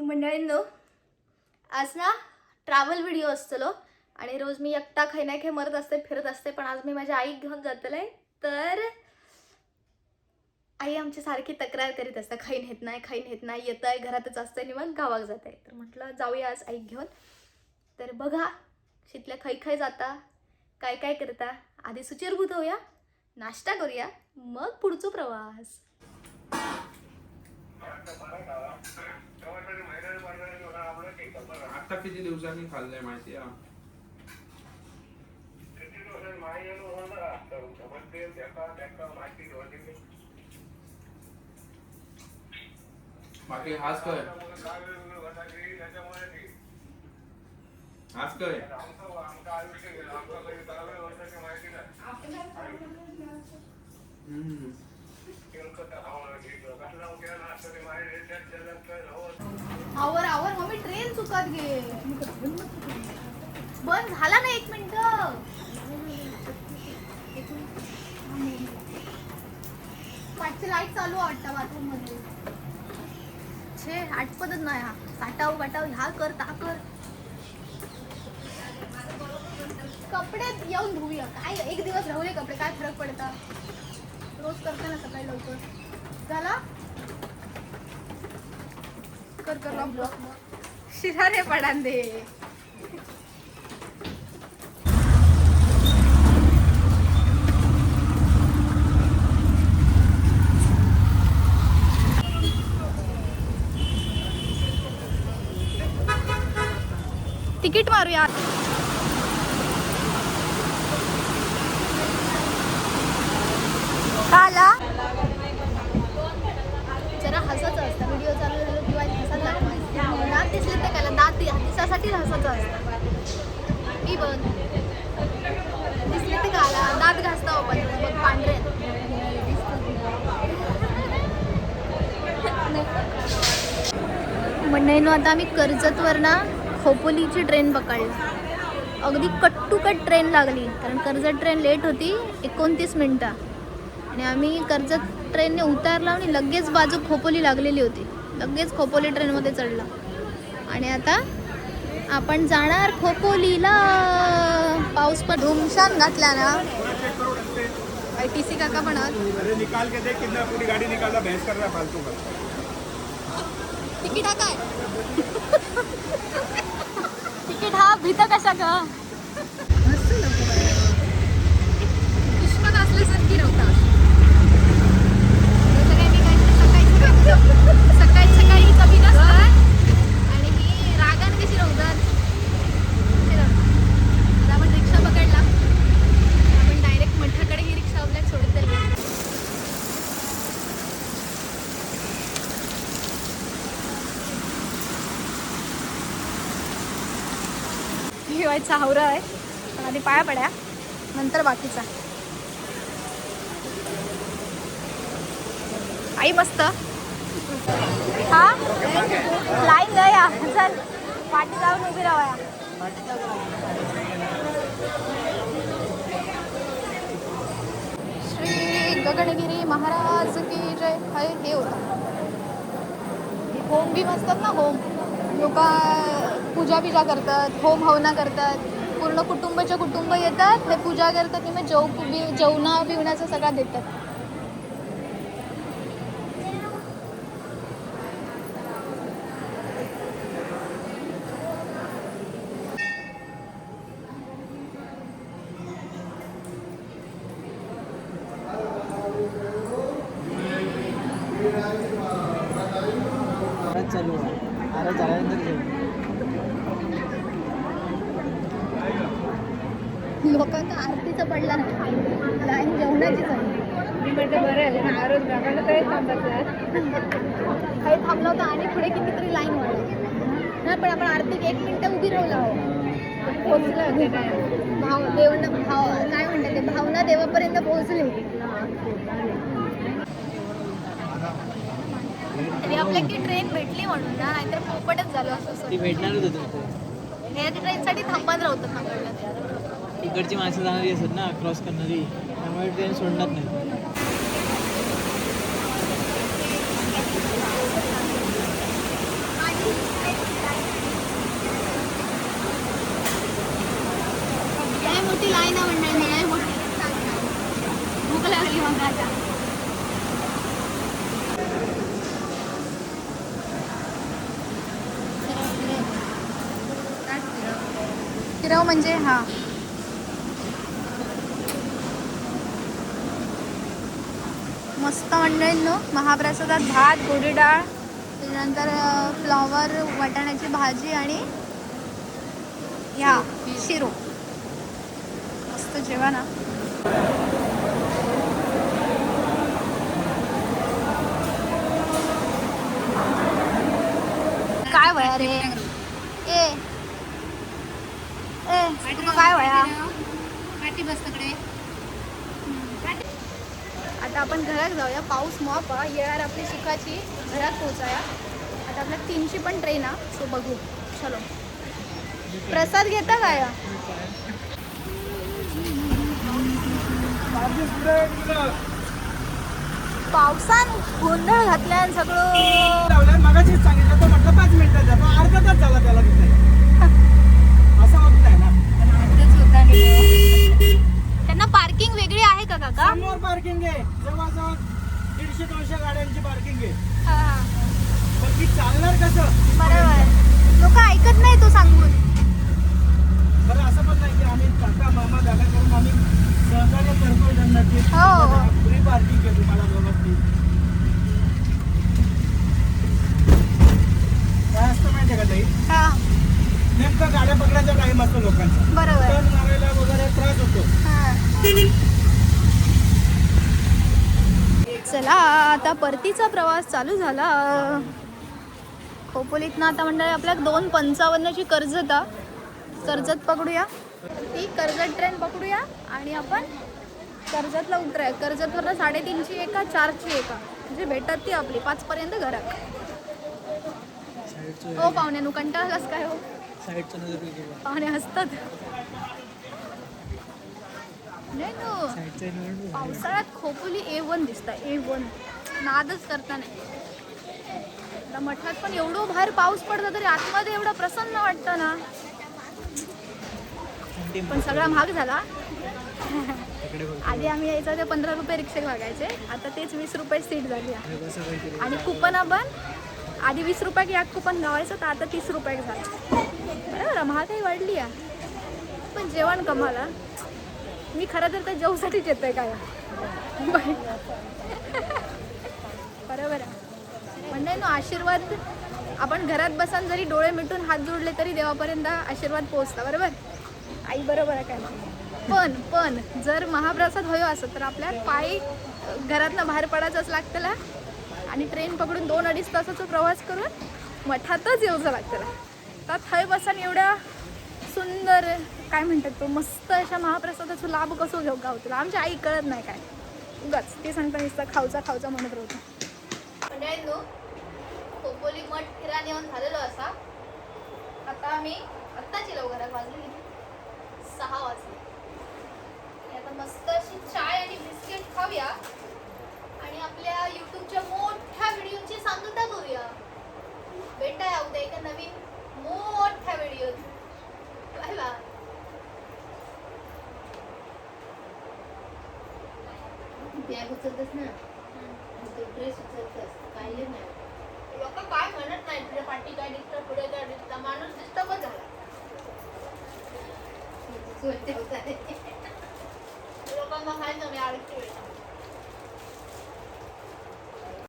मंडळींनो, आज ना travel video असतलो आणि रोज मी एकटा खाई नाही खाई मरत असते, फिरत असते. पण आज मी माझ्या आईक घेऊन जातले. तर आई आमची सारखी तक्रार करीत असते, खाई नेत नाही येत आहे, घरातच असते आणि मग गावाक जात आहे. तर म्हटलं जाऊया आज आईक घेऊन. तर बघा शितल्या खाई खाई जाता, काय काय करता. आधी सुचिरभूत होऊया, नाश्ता करूया, मग पुढचा प्रवास. आता किती दिवसांनी खाल्लंय माहिती आहे? बाकी हाच काय हाच काय आवर आवर मम्मी, ट्रेन चुकत गे. बंद झाला ना, 1 मिनिट. पाठची लाईट चालू वाटतं बाथरूम मध्ये. छे आठपतच नाही. हा साठाव गाठाव ह्या कर ता कर. कपडे येऊन धुऊया. काय 1 दिवस राहुले कपडे, काय फरक पडता. रोज करते ना सकाळी लवकर. झाला कर कर ब्लॉक शिरारे पडान दे. तिकीट मारूया. काला जरा हसायचं असतं व्हिडिओ चालू झालो किंवा हसायला लागतं. दात दिसले ते काला, दात दिसासाठी हसायचं असतं. मी बघ दिसले ते काला, दात घासता आपण बघ पांढरे. मंडळींनो, आता आम्ही कर्जतवर ना खोपोलीची ट्रेन पकडली. अगदी कट टू कट ट्रेन लागली, कारण कर्जत ट्रेन लेट होती 29 मिनटं. आणि आम्ही कर्जत ट्रेनने उतारला आणि लगेच बाजू खोपोली लागलेली होती. लगेच खोपोली ट्रेनमध्ये चढला आणि आता आपण जाणार खोपोलीला. पाऊस पण धुमशान घातला ना. ITC काका पण निकाल के देख कितना पूरी गाड़ी निकाला, बहस कर रहा फालतू का. तिकीट हा काय तिकीट हा भीत कशा का दुश्मन असल्यासारखी नव्हता. सकाळी सकाळी कमी नसतात आणि ही रागान कशी रवतात. आपण रिक्षा पकडला, आपण डायरेक्ट मठाकडे ही रिक्षा आपल्याला सोडत ठेवायचा हावरा आहे. पण आधी पाया पड्या, नंतर बाकीचा. आई मस्त. हा लाईन गया, चल पाठी जाऊन उभी राहाया. श्री गगनगिरी महाराज की जय. हे होतं होम बी असतात ना. होम लोक पूजा बिजा करतात, होम हवना करतात. पूर्ण कुटुंबाच्या कुटुंब येतात, ते पूजा करतात आणि मग जेवणा बिवण्याचं सगळं देतात. चालू आहे झाल्यानंतर लोकांना आरतीचं पडला नाही, लाईन जेवणाची झाली. मी म्हटलं बरं आहे ना, आरोज गावाला तरी थांबत काही थांबलं होतं आणि पुढे कितीतरी लाईन वाढली ना. पण आपण आरती 1 मिनिटं उभी राहिलो आहोत. पोचलं होते काय काय म्हणतात ते, भावना देवापर्यंत पोहोचले. तरी आपल्याला ती ट्रेन भेटली म्हणून ना, नाहीतर पोपटच झालं असं. ती भेटणारच होती. हे ट्रेनसाठी थांबत राहतात नाकडलं. इकडची माणसं जाणारी असतात ना, क्रॉस करणारी, त्यामुळे ट्रेन सोडणार नाही. आणि शिरव म्हणजे हा मस्त मंडळींनो, महाप्रसादात भात, गोडी डाळ, त्याच्यानंतर फ्लॉवर, वाटाण्याची भाजी आणि ह्या शिरो. मस्त जेवण हा. काय वया रे ए ए तुका काय वया? आता आपण घरात जाऊया. पाऊस मॉप येणार आपली सुखाची घरात पोहोचाया. आता आपल्या 3ची पण ट्रेन हा, सो बघू. चलो प्रसाद घेता काय? पावसान गोंधळ घातल्यान सगळं. मगाशीच सांगितलं तर म्हटलं 5 मिनिटात जातो, अर्धा तास झाला त्याला तिथे. असं होत नाही ना. त्यांना पार्किंग वेगळी आहे का काका? समोर पार्किंग आहे, जवळजवळ 150-200 गाड्यांची पार्किंग आहे. हा, पण ती चालणार कसं? बरोबर. लोक ऐकत नाही तो सांगून. बरं असं पण नाही की आम्ही काका मामा दादा करून आम्ही सहकार्य करतोय त्यांना की हो. फ्री पार्किंग आहे तुम्हाला व्यवस्थित. काय असतं माहितीये का ताई, हा, नेमकं गाड्या पकडायचा टाइम असतो लोकांचा, बरोबर. टर्न मारायला वगैरे त्रास होतो. हा. चला आता परतीचा प्रवास चालू झाला. खोपोलीतनं आता मंडळी आपल्या 2:55ची कर्जत पकडूया. ती कर्जत ट्रेन पकडूया आणि आपण कर्जतला उतराय. कर्जतवरनं 3:30ची एका 4ची एका म्हणजे भेटत ती आपली 5 पर्यंत घरात. हो पाहुण्यानु कंटाळा कसं काय हो? साईडचं नजर वेगळी. पाहुणे हसतात. नाही नो, साईडचं निवडून पावसाळ्यात खोपोली A1 दिसतं. A1 नादच करता नाही. आता मठात पण एवढं बाहेर पाऊस पडतो तरी आतमध्ये एवढं प्रसन्न वाटतं ना. पण सगळा महाग झाला. आधी आम्ही यायचं ते 15 रुपये रिक्षेत बघायचे, आता तेच 20 रुपये सीट झाली आहे. आणि कुपन पण आधी 20 रुपये एक कुपन गावायचं तर आता 30 रुपये झालं. बरोबर महागाई वाढली आहे. पण जेवण कमाला. मी खरं तर त्या जेवसाठीच येतोय काय. बरोबर आहे. म्हणजे ना आशीर्वाद आपण घरात बसून जरी डोळे मिटून हात जोडले तरी देवापर्यंत आशीर्वाद पोहोचता. बरोबर आई बरोबर आहे काय. पण जर महाप्रसाद होयो असं तर आपल्या पायी घरातनं बाहेर पडायचंच लागतं आणि ट्रेन पकडून 2-2.5 तासाचा प्रवास करून मठातच येऊचं लागतं. तर थंय बसून एवढ्या सुंदर काय म्हणतात तो मस्त अशा महाप्रसादाचा लाभ कसं घेऊ गावतो. आमच्या आई कळत नाही काय उगाच ते सांगता नुसतं खावचा म्हणत राहतो. म्हणजे खोपोली मठ फिरायला येऊन झालेलो असा. आता आम्ही आत्ताची लवकरात वाजली 6 वाजले. आता मस्त अशी चाय आणि बिस्किट खाऊया आणि आपल्या युट्यूबच्या मोठ्या व्हिडिओची सांगता करूया. भेटाया उद्या एका नवीन मोठ्या व्हिडिओत. Bye bye. बॅग उचलतस ना, ड्रेस उचलतस, काय नाही. लोक काय म्हणत नाही तुझ्या पाठी काय दिसतं, पुढे काय दिसतं. माणूस डिस्टर्बच झाला. लोकांना काय कमी अडचण